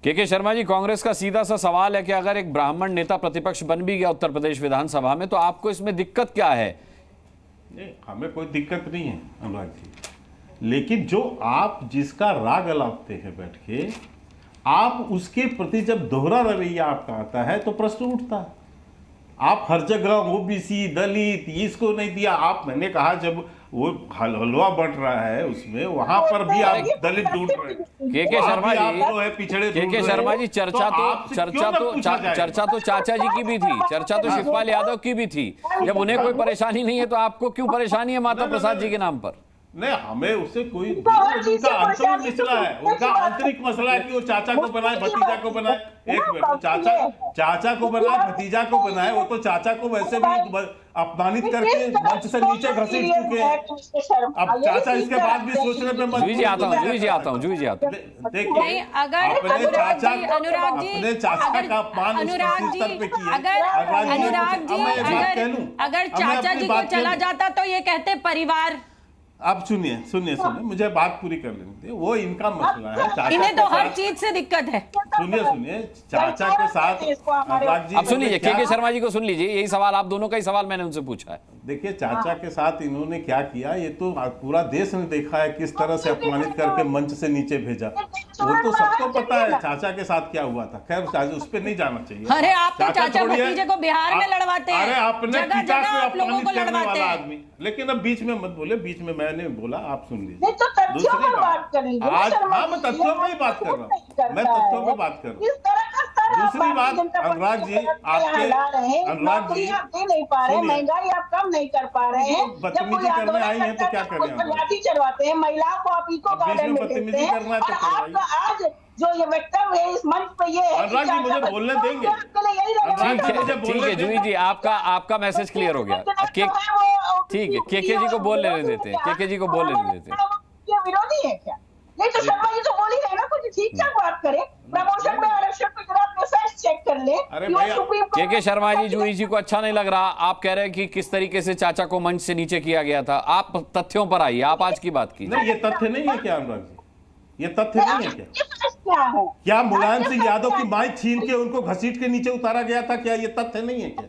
के शर्मा जी, कांग्रेस का सीधा सा सवाल है कि अगर एक ब्राह्मण नेता प्रतिपक्ष बन भी गया उत्तर प्रदेश विधानसभा में तो आपको इसमें दिक्कत क्या है? नहीं, हमें कोई दिक्कत नहीं है अनुराग जी, लेकिन जो आप जिसका राग अलापते हैं बैठ के, आप उसके प्रति जब दोहरा रवैया आपका आता है तो प्रश्न उठता है। आप हर जगह ओबीसी दलित इसको नहीं दिया, आप मैंने कहा जब वो हलवा बंट रहा है उसमें वहां पर भी आप दलित ढूंढ रहे हैं। के शर्मा जी, पिछड़े के शर्मा जी, चर्चा तो चाचा जी की भी थी, चर्चा तो शिवपाल यादव की भी थी। जब उन्हें कोई परेशानी नहीं है तो आपको क्यों परेशानी है माता प्रसाद जी के नाम पर? नहीं, हमें उससे कोई उनका आंतरिक मसला है, उनका आंतरिक मसला है कि वो चाचा को बनाए भतीजा को बनाए। एक मिनट, चाचा को बनाए भतीजा को बनाए, वो तो चाचा को वैसे भी अपमानित करके मंच से नीचे घसीट चुके हैं। अब चाचा इसके बाद भी सोचने पे मत। जूही जी आता हूँ। देखिए, अगर अपने चाचा का अपमान पे किया। अगर चाचा जी को चला जाता तो ये कहते परिवार। अब सुनिए, मुझे बात पूरी कर लेने दे। वो इनका मसला है, चाचा इन्हें तो हर चीज से दिक्कत है। सुनिए, चाचा के साथ अब सुन लीजिए, के शर्मा जी को सुन लीजिए। यही सवाल आप दोनों का ही सवाल मैंने उनसे पूछा है। देखिए, चाचा के साथ इन्होंने क्या किया ये तो पूरा देश ने देखा है, किस तरह से अपमानित करके मंच से नीचे भेजा। वो तो सबको पता है चाचा के साथ क्या हुआ था। खैर, उस पर नहीं जाना चाहिए। अरे आप तो चाचा भतीजे को बिहार में लड़वाते हैं। अरे अपने पिता को अपमानित करने वाला आदमी। लेकिन अब बीच में मत बोले, बीच में मैंने बोला, आप सुन लीजिए। दूसरी बात, आज हाँ मैं तथ्यों पर ही बात कर रहा हूँ, मैं तथ्यों पर बात कर रहा हूँ। दूसरी बात, अनुराग जी, अनुराग जी नहीं पा रहे, महंगाई आप कम नहीं कर पा रहे हैं। बदतमीजी करने आई हैं तो क्या करें? लाठी चढ़वाते हैं, महिलाओं को आप इको गार्डन में देते हैं। और आपका आज जो ये वक्तव्य है इस मंच पे ये है, अनुराग जी मुझे बोलने देंगे? ठीक है जूही जी, आपका मैसेज क्लियर हो गया। ठीक है, के जी को बोल लेने देते हैं, के जी को बोल लेने देते हैं। ये विरोधी है क्या? नहीं तो शर्मा जी तो बोल ही रहे ना, कुछ ठीक ठाक बात करें। प्रमोशन में आरक्षण पे जरा अपने फैक्ट चेक कर ले। अरे के शर्मा जी, जूही जी को अच्छा नहीं लग रहा। आप कह रहे हैं कि किस तरीके से चाचा को मंच से नीचे किया गया था। आप तथ्यों पर आइए, आप आज की बात कीजिए। नहीं, ये तथ्य नहीं है क्या अनुराग जी? ये तथ्य नहीं है क्या? क्या मुलायम सिंह यादव की माइक छीन के उनको घसीट के नीचे उतारा गया था? क्या ये तथ्य नहीं है क्या?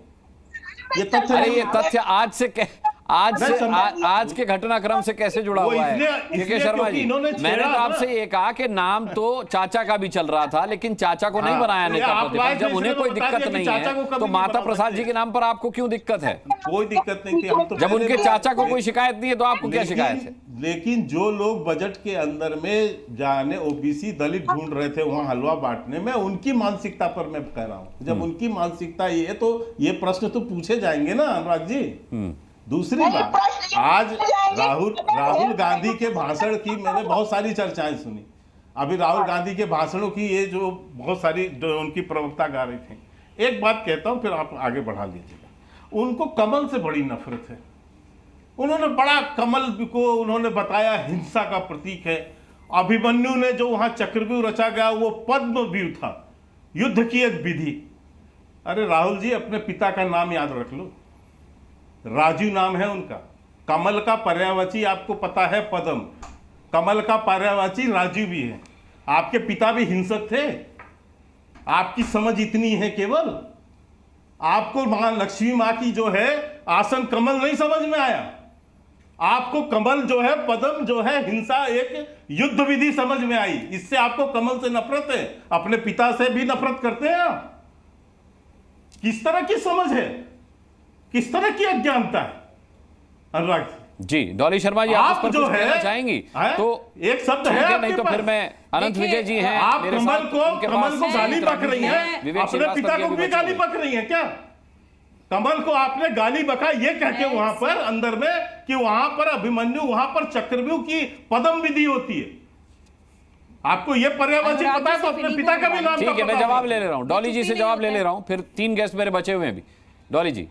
ये तथ्य? अरे ये तथ्य आज के घटनाक्रम से कैसे जुड़ा हुआ है? के शर्मा जी, मैंने तो आपसे ये कहा कि नाम तो चाचा का भी चल रहा था, लेकिन चाचा को नहीं बनाया नेता प्रतिपक्ष। जब उन्हें कोई दिक्कत नहीं है तो माता प्रसाद जी के नाम पर आपको क्यों दिक्कत है? कोई दिक्कत नहीं थी। हम तो जब उनके चाचा को कोई शिकायत नहीं है तो आपको क्या शिकायत है? लेकिन जो लोग बजट के अंदर में जाने ओबीसी दलित ढूंढ रहे थे वहां हलवा बांटने में, उनकी मानसिकता पर मैं कह रहा हूं। जब उनकी मानसिकता ये है तो ये प्रश्न तो पूछे जाएंगे ना अनुराग जी। दूसरी बात, आज राहुल गांधी के भाषण की मैंने बहुत सारी चर्चाएं सुनी। अभी राहुल गांधी के भाषणों की ये जो बहुत सारी जो उनकी प्रवक्ता गा रही थी, एक बात कहता हूं फिर आप आगे बढ़ा लीजिएगा। उनको कमल से बड़ी नफरत है। उन्होंने बड़ा कमल को उन्होंने बताया हिंसा का प्रतीक है। अभिमन्यु ने जो वहां चक्रव्यूह रचा गया वो पद्मव्यूह था, युद्ध की एक विधि। अरे राहुल जी, अपने पिता का नाम याद रख लो, राजू नाम है उनका। कमल का पर्यायवाची आपको पता है पद्म, कमल का पर्यायवाची राजू भी है। आपके पिता भी हिंसक थे। आपकी समझ इतनी है केवल, आपको मां लक्ष्मी मां की जो है आसन कमल नहीं समझ में आया। आपको कमल जो है, पद्म जो है, हिंसा एक युद्ध विधि समझ में आई। इससे आपको कमल से नफरत है, अपने पिता से भी नफरत करते हैं आप। किस तरह की समझ है, किस तरह की अज्ञानता है अनुराग जी? डॉली शर्मा जी, आप जो है चाहेंगी तो एक शब्द है, नहीं तो फिर मैं अनंत विजय जी हैं, आप कमल को गाली बक रही हैं, अपने पिता को भी गाली बक रही हैं क्या? कमल को आपने गाली बका ये कह के वहां पर अंदर में कि वहां पर अभिमन्यु, वहां पर चक्रव्यूह की पद्म विधि होती है। आपको ये पर्यायवाची पता है तो अपने पिता का भी नाम। ठीक है, मैं जवाब ले रहा हूं, डॉली जी से जवाब ले रहा हूं, फिर 3 गेस्ट मेरे बचे हुए हैं भी। डॉली जी,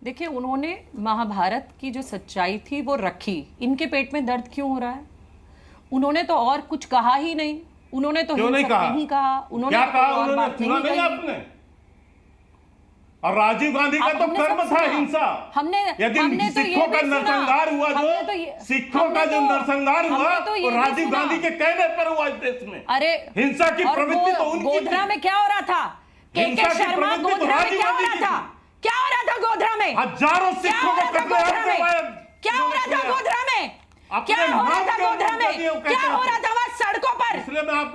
देखिए, उन्होंने महाभारत की जो सच्चाई थी वो रखी। इनके पेट में दर्द क्यों हो रहा है? उन्होंने तो और कुछ कहा ही नहीं। उन्होंने तो क्यों नहीं कहा? नहीं कहा। उन्होंने क्या तो कहा? और उन्होंने बात नहीं कही। आपने और राजीव गांधी का तो कर्म था हिंसा। यदि सिखों का नरसंहार हुआ, जो सिखों का जो नरसंहार हुआ तो राजीव गांधी के कहने पर हुआ इस देश में। अरे हिंसा की प्रवृत्ति तो उनकी गोधरा में क्या हो रहा था? के शर्मा गोधरा में क्या हो रहा था? क्या हो रहा था गोधरा में? हजारों सिखों को कत्लेआम करवाया। क्या हो रहा था गोधरा में? क्या हो रहा था गोधरा में? क्या हो रहा था वहां सड़कों पर?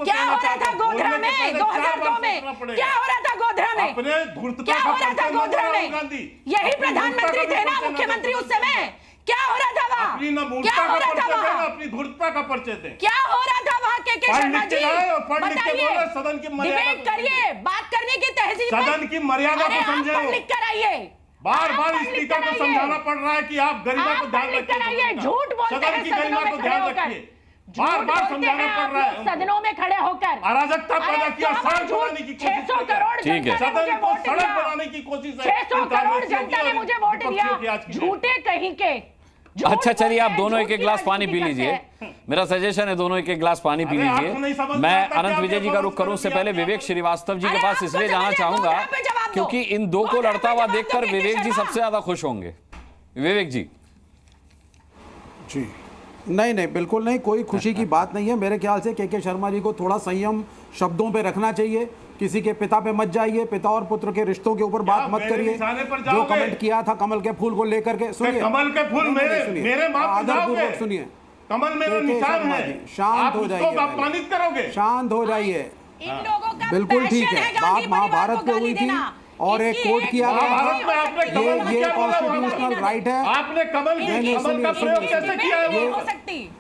क्या हो रहा था गोधरा में 2002 में? क्या हो रहा था गोधरा में? क्या हो रहा था गोधरा में? यही प्रधानमंत्री थे ना, मुख्यमंत्री उस समय? क्या हो रहा था वहाँ? क्या हो रहा था वहाँ? अपनी धूर्तता का परिचय दें। क्या हो रहा था वहाँ? के शर्मा जी बताइए, सदन की मर्यादा डिबेट करिए, बात करने की तहजीब, सदन की मर्यादा को समझे। लिख कर आइए। बार बार स्पीकर को समझाना पड़ रहा है कि आप गरिमा को ध्यान रखिए, झूठ बोलते सदन की गरिमा को ध्यान रखिए। बार बार समझाना पड़ रहा है, सदनों में खड़े होकर अराजकता पैदा किया, सड़क बनाने की कोशिश, 600 करोड़ ठीक है, सदन को सड़क बनाने की कोशिश है। 600 करोड़ जनता ने मुझे वोट दिया, झूठे कहीं के। अच्छा चलिए, आप दोनों एक एक गिलास पानी पी लीजिए। मेरा सजेशन है दोनों एक एक गिलास पानी पी लीजिए। मैं अनंत विजय जी का रुख करूं उससे पहले विवेक श्रीवास्तव जी के पास इसलिए जाना चाहूंगा क्योंकि इन दो को लड़ता हुआ देखकर विवेक जी सबसे ज्यादा खुश होंगे। विवेक जी। जी नहीं, बिल्कुल नहीं, कोई खुशी की बात नहीं है। मेरे ख्याल से के शर्मा जी को थोड़ा संयम शब्दों पे रखना चाहिए। किसी के पिता पे मत जाइए, पिता और पुत्र के रिश्तों के ऊपर बात मत करिए। जो कमेंट किया था कमल के फूल को लेकर के, सुनिए कमल के फूल मेरे आदरपूर्वक सुनिए। कमल मेरा निशान है, शांत हो जाइए, अपमानित करोगे, शांत हो जाइए। इन लोगों का बिल्कुल ठीक है, बात महाभारत पे हुई थी और एक कोट किया गया था, ये कॉन्स्टिट्यूशनल राइट है। आपने कमल का प्रयोग कैसे किया है? नहीं हो सकती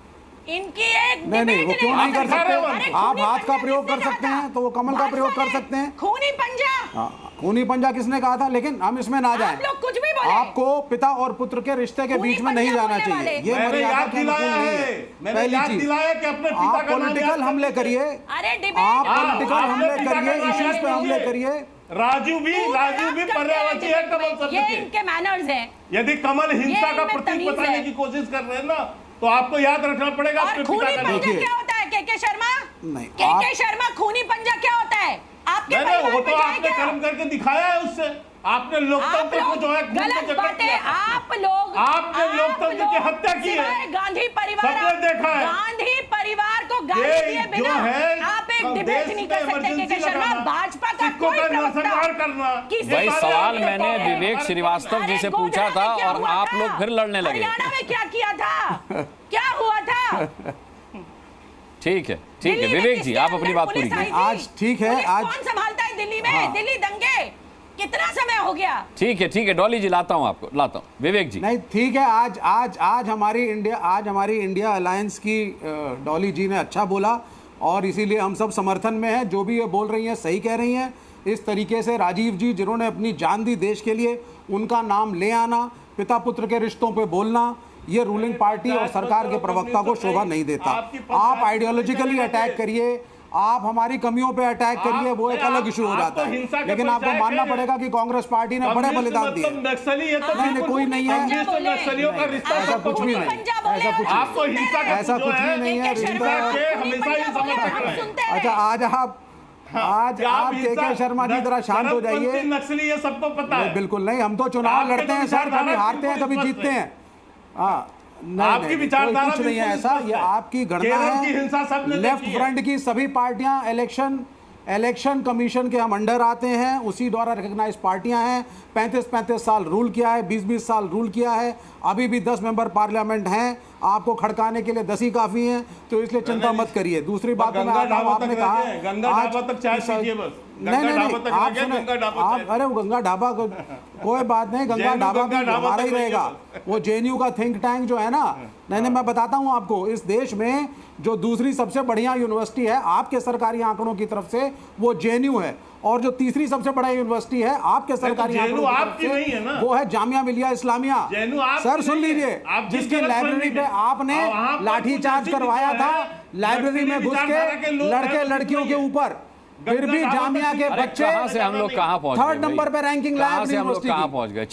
इनकी एक नहीं, वो क्यों नहीं कर सकते? आप हाथ का प्रयोग कर सकते हैं तो वो कमल का प्रयोग कर सकते हैं। खूनी पंजा, खूनी पंजा किसने कहा था? लेकिन हम इसमें ना जाएं। कुछ भी बोले, आपको पिता और पुत्र के रिश्ते के बीच में नहीं जाना चाहिए। ये मर्यादा के अनुकूल नहीं है। पहली चीज, आप पॉलिटिकल हमले करिए, आप पॉलिटिकल हमले करिए, इश्यूज पे हमले करिए। राजू भी पर्यायवाची है कमल शब्द ये इनके मैनर्स हैं। यदि कमल हिंसा का प्रतीक बताने की कोशिश कर रहे हैं ना, तो आपको याद रखना पड़ेगा अपने पिता का नाम। क्या होता है के शर्मा? नहीं, के शर्मा खूनी पंजा क्या होता है? आपके वो तो आपने कर्म करके दिखाया है, उससे आपने लोकतंत्र को जो है गलत बातें, आपने लोकतंत्र की हत्या की है। गांधी परिवार, सबने देखा है, गांधी परिवार को गाली दिए बिना आप एक डिबेट नहीं कर सकते। के शर्मा भाजपा का कोई नरसंहार करना। भाई सवाल मैंने विवेक श्रीवास्तव जी से पूछा था और आप लोग फिर लड़ने लगे। हरियाणा में क्या किया था? क्या हुआ था? ठीक है विवेक जी, आप अपनी बात पूरी कीजिए। आज ठीक है, आज कौन संभालता है दिल्ली में? दिल्ली दंगे कितना समय हो गया? ठीक है डॉली जी, लाता हूं विवेक जी। नहीं ठीक है, आज हमारी इंडिया अलायंस की डॉली जी ने अच्छा बोला और इसीलिए हम सब समर्थन में हैं। जो भी ये बोल रही हैं सही कह रही हैं। इस तरीके से राजीव जी जिन्होंने अपनी जान दी देश के लिए, उनका नाम ले आना, पिता पुत्र के रिश्तों पे बोलना, ये रूलिंग पार्टी और सरकार के प्रवक्ता को शोभा नहीं देता। आप आइडियोलॉजिकली अटैक करिए, आप हमारी कमियों पे अटैक करिए, वो एक अलग इशू हो जाता है। लेकिन आपको मानना पड़ेगा कि कांग्रेस पार्टी ने बड़े बलिदान दिए। नहीं, कोई नहीं है, ऐसा कुछ भी नहीं, ऐसा कुछ भी नहीं है। अच्छा, आज आप के शर्मा जी जरा शांत हो जाइए। नक्सली है, सबको पता है। बिल्कुल नहीं, हम तो चुनाव लड़ते हैं सर, कभी हारते हैं कभी जीतते हैं। आपकी विचारधारा कुछ नहीं है ऐसा, ये आपकी गणना है। लेफ्ट फ्रंट की सभी पार्टियां इलेक्शन कमीशन के हम अंडर आते हैं, उसी द्वारा रिकॉग्नाइज पार्टियां हैं। 35 साल रूल किया है, 20 साल रूल किया है, अभी भी 10 मेंबर पार्लियामेंट हैं। आपको खड़काने के लिए 10 ही काफी हैं, तो इसलिए चिंता मत करिए। दूसरी बात में आपने कहा आप सुने, अरे वो गंगा ढाबा कोई बात नहीं, गंगा ढाबा भी हमारा ही रहेगा। वो जेएनयू का थिंक टैंक जो है ना, नहीं मैं बताता हूँ आपको, इस देश में जो दूसरी सबसे बढ़िया यूनिवर्सिटी है आपके सरकारी आंकड़ों की तरफ से, वो जेएनयू है। और जो तीसरी सबसे बड़ा यूनिवर्सिटी है आपके सरकारी आंकड़ों की तरफ से, वो है जामिया मिलिया इस्लामिया। सर सुन लीजिए, जिसकी लाइब्रेरी पे आपने लाठीचार्ज करवाया था, लाइब्रेरी में घुस के लड़के लड़कियों के ऊपर, फिर भी जामिया के बच्चे से हम लोग कहां पहुंच गए? 3rd नंबर पे रैंकिंग लाया, कहां से हम लोग कहां पहुंच गए?